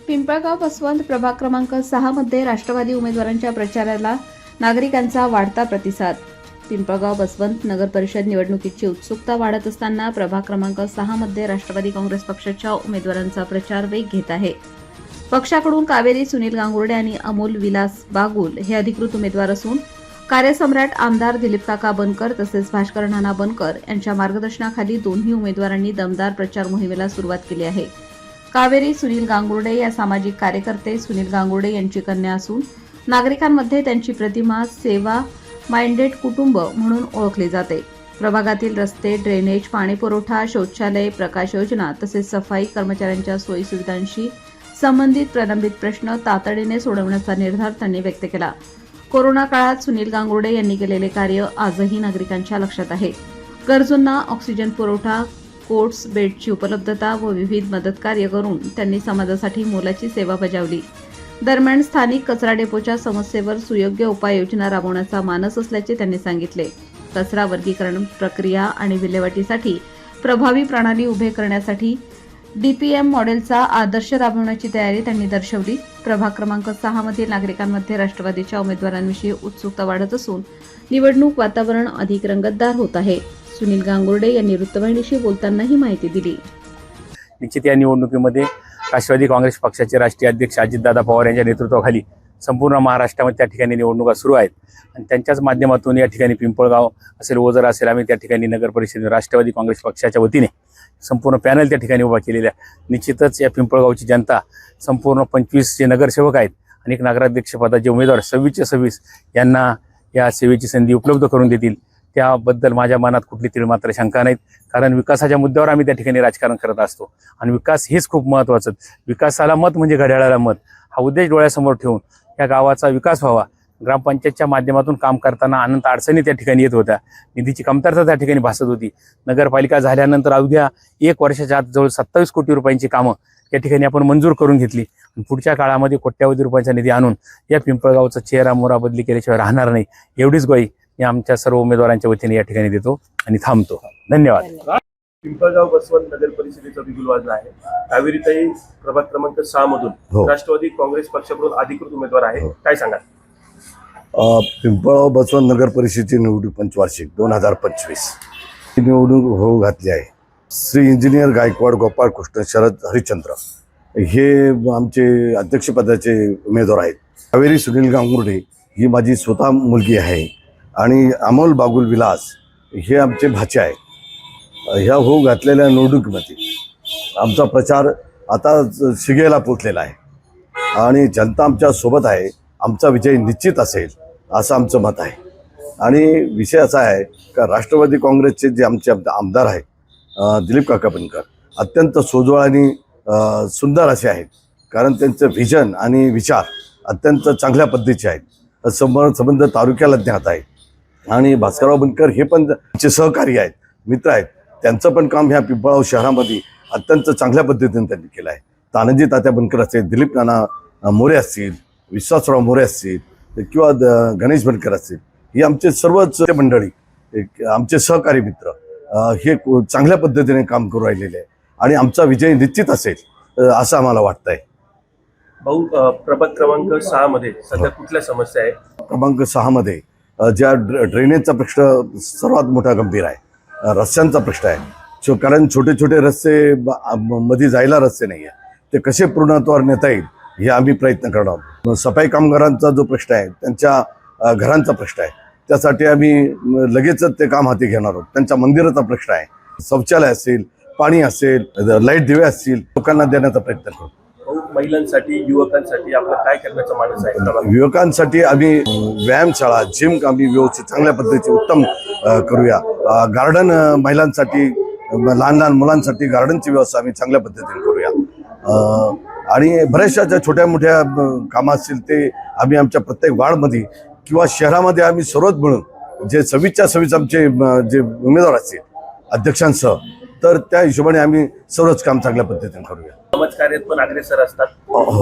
पिंपळगाव बसवंत प्रभाग क्रमांक 6 मध्ये राष्ट्रवादी उमेदवारांच्या प्रचाराला नागरिकांचा वाढता प्रतिसाद। पिंपळगाव बसवंत नगर परिषद निवडणुकीची उत्सुकता वाढत असताना प्रभाग क्रमांक 6 मध्ये राष्ट्रवादी काँग्रेस पक्षाच्या उमेदवारांचा प्रचार वेग घेत आहे। पक्षाकडून कावेरी सुनील गांगुर्डे आणि अमोल विलास बागुल हे अधिकृत उमेदवार असून कार्यसम्राट आमदार दिलीप काका बनकर तसेच भास्कर नाना बनकर यांच्या मार्गदर्शनाखाली दोन्ही उमेदवारांनी दमदार प्रचार मोहिमेला सुरुवात केली आहे। कावेरी सुनील गांगुर्डे या सामाजिक कार्यकर्ते सुनील गांगुर्डे यांची कन्या असून नागरिकांमध्ये त्यांची प्रतिमा सेवा माइंडेड कुटुंब म्हणून ओळखली जाते। प्रभागातील रस्ते, ड्रेनेज, पाणी पुरवठा, शौचालय, प्रकाश योजना तसेच सफाई कर्मचाऱ्यांच्या सोयी सुविधांशी संबंधित प्रलंबित प्रश्न तातडीने सोडवण्याचा निर्धार त्यांनी व्यक्त केला। कोरोना काळात सुनील गांगुर्डे यांनी केलेले कार्य आजही नागरिकांच्या लक्षात आहे। गरजूंना ऑक्सिजन पुरवठा, कोट्स, बेडची उपलब्धता व विविध मदत कार्य करून त्यांनी समाजासाठी मोलाची सेवा बजावली। दरम्यान स्थानिक कचरा डेपोच्या समस्येवर सुयोग्य उपाययोजना राबवण्याचा मानस असल्याचे त्यांनी सांगितले। कचरा वर्गीकरण प्रक्रिया आणि विल्हेवाटीसाठी प्रभावी प्रणाली उभे करण्यासाठी डीपीएम मॉडेलचा आदर्श राबवण्याची तयारी त्यांनी दर्शवली। प्रभाग क्रमांक 6 मधील नागरिकांमध्ये राष्ट्रवादीच्या उमेदवारांविषयी उत्सुकता वाढत असून निवडणूक वातावरण अधिक रंगतदार होत आहे। सुनील गांगुर्डे यांनी वृत्तवाहिनीशी बोलताना ही माहिती दिली। निश्चित या निवडणुकीमध्ये राष्ट्रवादी काँग्रेस पक्षाचे राष्ट्रीय अध्यक्ष अजितदादा पवार यांच्या नेतृत्वाखाली संपूर्ण महाराष्ट्रामध्ये त्या ठिकाणी निवडणुका सुरू आहेत आणि त्यांच्याच माध्यमातून या ठिकाणी पिंपळगाव असेल, ओझर असेल, आम्ही त्या ठिकाणी नगर परिषद राष्ट्रवादी काँग्रेस पक्षाच्या वतीने संपूर्ण पॅनल त्या ठिकाणी उभा केलेला आहे। निश्चितच या पिंपळगावची जनता संपूर्ण 25 जे नगरसेवक आहेत आणि एक नगराध्यक्ष पदाचे उमेदवार 26 यांना या सेवेची संधी उपलब्ध करून देतील, त्याबद्दल माझ्या मनात कुठली तरी मात्र शंका नाहीत। कारण विकासाच्या मुद्द्यावर आम्ही त्या ठिकाणी राजकारण करत असतो आणि विकास हेच खूप महत्त्वाचं। विकासाला मत म्हणजे घड्याळाला मत हा उद्देश डोळ्यासमोर ठेवून या गावाचा विकास व्हावा। ग्रामपंचायतच्या माध्यमातून काम करताना अनंत अडचणी त्या ठिकाणी येत होत्या, निधीची कमतरता त्या ठिकाणी भासत होती। नगरपालिका झाल्यानंतर अवघ्या 1 वर्षाच्या आत जवळ 27 कोटी रुपयांची कामं या ठिकाणी आपण मंजूर करून घेतली। पुढच्या काळामध्ये कोट्यावधी रुपयांचा निधी आणून या पिंपळगावचा चेहरा मोहरा बदली केल्याशिवाय राहणार नाही, एवढीच ग्वाही मी आमच्या सर्व उमेदवारांच्या वतीने या ठिकाणी देतो आणि थांबतो। धन्यवाद। पिंपळगाव बसवंत नगर परिषदेचा बिगुल वाजला आहे। कावेरीताई प्रभाग क्रमांक 6 मधून राष्ट्रवादी काँग्रेस पक्षाकडून अधिकृत उमेदवार आहे, काय सांगाल? पिंपळगाव बसवंत नगर परिषदेची निवडणूक पंचवार्षिक 2025 ही निवडणूक होऊ घातली आहे। श्री इंजिनियर गायकवाड गोपाळ कृष्ण शरद हरिश्चंद्र हे आमचे अध्यक्षपदाचे उमेदवार आहेत। कावेरी सुनील गांगुर्डे ही माझी स्वतः मुलगी आहे आणि अमोल बागुल विलास हे आमचे भाचे आहेत। ह्या होऊ घातलेल्या निवडणुकीमध्ये आमचा प्रचार आता शिगेला पोचलेला आहे आणि जनता आमच्या सोबत आहे। आमचा विजय निश्चित असेल असं आमचं मत आहे आणि विषय असा आहे का राष्ट्रवादी काँग्रेसचे जे आमचे आमदार आहेत दिलीप काका बनकर अत्यंत सोजवळ आणि सुंदर असे आहेत, कारण त्यांचं व्हिजन आणि विचार अत्यंत चांगल्या पद्धतीचे आहेत। संबंध तालुक्याला ज्ञात आहे आणि भास्करराव बनकर हे पण आमचे सहकारी आहेत, मित्र आहेत। त्यांचं पण काम ह्या पिंपळगाव शहरामध्ये अत्यंत चांगल्या पद्धतीने त्यांनी केलं आहे। तानाजी तात्या बनकर असतील, दिलीप नाना मोरे असतील, विश्वासराव मोरे असतील किंवा गणेश बनकर असतील, ही आमचे सर्वच मंडळी आमचे सहकारी मित्र हे चांगल्या पद्धतीने काम करू राहिलेले आहे आणि आमचा विजय निश्चित असेल असं आम्हाला वाटतंय। भाऊ, प्रभाग क्रमांक 6 मध्ये सध्या कुठल्या समस्या आहे? क्रमांक 6 मध्ये ज्या ड्रेनेजचा प्रश्न सर्वात मोठा गंभीर आहे, रस्त्यांचा प्रश्न आहे। कारण छोटे छोटे रस्ते मध्ये जायला रस्ते नाही आहे, ते कसे पूर्णत्वावर नेता येईल हे आम्ही प्रयत्न करणार आहोत। सफाई कामगारांचा जो प्रश्न आहे, त्यांच्या घरांचा प्रश्न आहे, त्यासाठी आम्ही लगेचच ते काम हाती घेणार आहोत। त्यांच्या मंदिराचा प्रश्न आहे, शौचालय असेल, पाणी असेल, लाईट दिवे असतील, लोकांना देण्याचा प्रयत्न करू। महिलांसाठी, युवकांसाठी आपलं काय करण्याचा मानस आहे? युवकांसाठी आम्ही व्यायामशाळा, जिम आम्ही व्यवस्थित चांगल्या पद्धतीचे उत्तम करूया। गार्डन महिलांसाठी, लहान लहान मुलांसाठी गार्डनची व्यवस्था आम्ही चांगल्या पद्धतीने करूया आणि बऱ्याचशा ज्या छोट्या मोठ्या कामं असतील ते आम्ही आमच्या प्रत्येक वार्डमध्ये किंवा शहरामध्ये आम्ही सर्वच मिळून जे 26 आमचे जे उमेदवार असतील अध्यक्षांसह, तर त्या हिशोबाने आम्ही सर्वच काम चांगल्या पद्धतीने करूया। समाजकार्यात पण अग्रेसर असतात,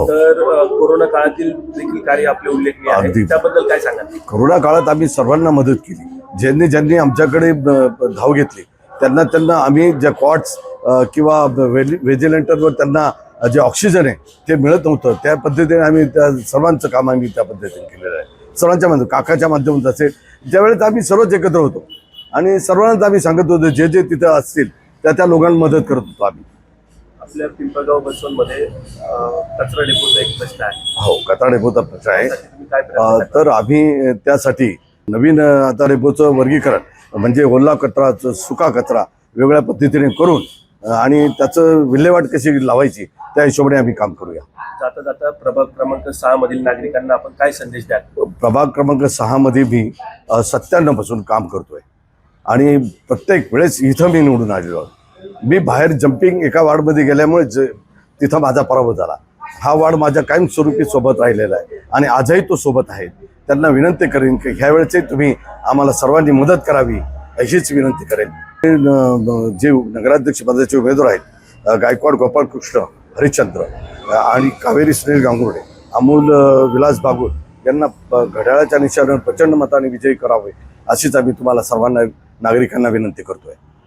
तर कोरोना काळातील देखील कार्य आपले उल्लेखनीय आहे, त्याबद्दल काय सांगाल? कोरोना काळात आम्ही सर्वांना मदत केली, ज्यांनी आमच्याकडे धाव घेतली त्यांना आम्ही ज्या कॉट्स किंवा व्हिजिलंटरवर त्यांना जे ऑक्सिजन आहे ते मिळत नव्हतं. त्या पद्धतीने आम्ही त्या सर्वांचं काम आम्ही त्या पद्धतीने केलेलं आहे. सर्वांच्या माध्यम काकाच्या माध्यमातून असेल, ज्यावेळेस आम्ही सर्वच एकत्र होतो आणि सर्वांनाच आम्ही सांगत होतो जे जे तिथं असतील त्या लोकांना मदत करत होतो आम्ही. आपल्या पिंपळगाव बसवंतमध्ये कचरा डेपोचा एक प्रश्न आहे. हो, कचरा डेपोचा प्रश्न आहे. त्यासाठी तुम्ही काय प्रयत्न करता? तर आम्ही त्यासाठी नवीन आता डेपोचं वर्गीकरण म्हणजे ओला कचरा, सुका कचरा वेगळ्या पद्धतीने करून आणि त्याचं विल्हेवाट कशी लावायची त्या हिशोबाने आम्ही काम करूया. जाता जाता प्रभाग क्रमांक 6 मधील नागरिकांना आपण काय संदेश द्याल? प्रभाग क्रमांक 6 मध्ये मी 97 पासून काम करतोय आणि प्रत्येक वेळेस इथं मी निवडून आलेलो आहे. मी बाहेर जम्पिंग एका वार्डमध्ये गेल्यामुळे तिथं माझा पराभव झाला. हा वार्ड माझ्या कायमस्वरूपी सोबत राहिलेला आहे आणि आजही तो सोबत आहे. त्यांना विनंती करेन की ह्या वेळेसही तुम्ही आम्हाला सर्वांनी मदत करावी अशीच विनंती करेन. जे नगराध्यक्ष पदाचे उमेदवार आहेत गायकवाड गोपाळकृष्ण हरिश्चंद्र आणि कावेरी सुनील गांगुर्डे, अमोल विलास बागुल यांना घड्याळाच्या निशाणावर प्रचंड मताने विजयी करावे अशीच आम्ही तुम्हाला सर्वांना नागरिकांना विनंती करतोय.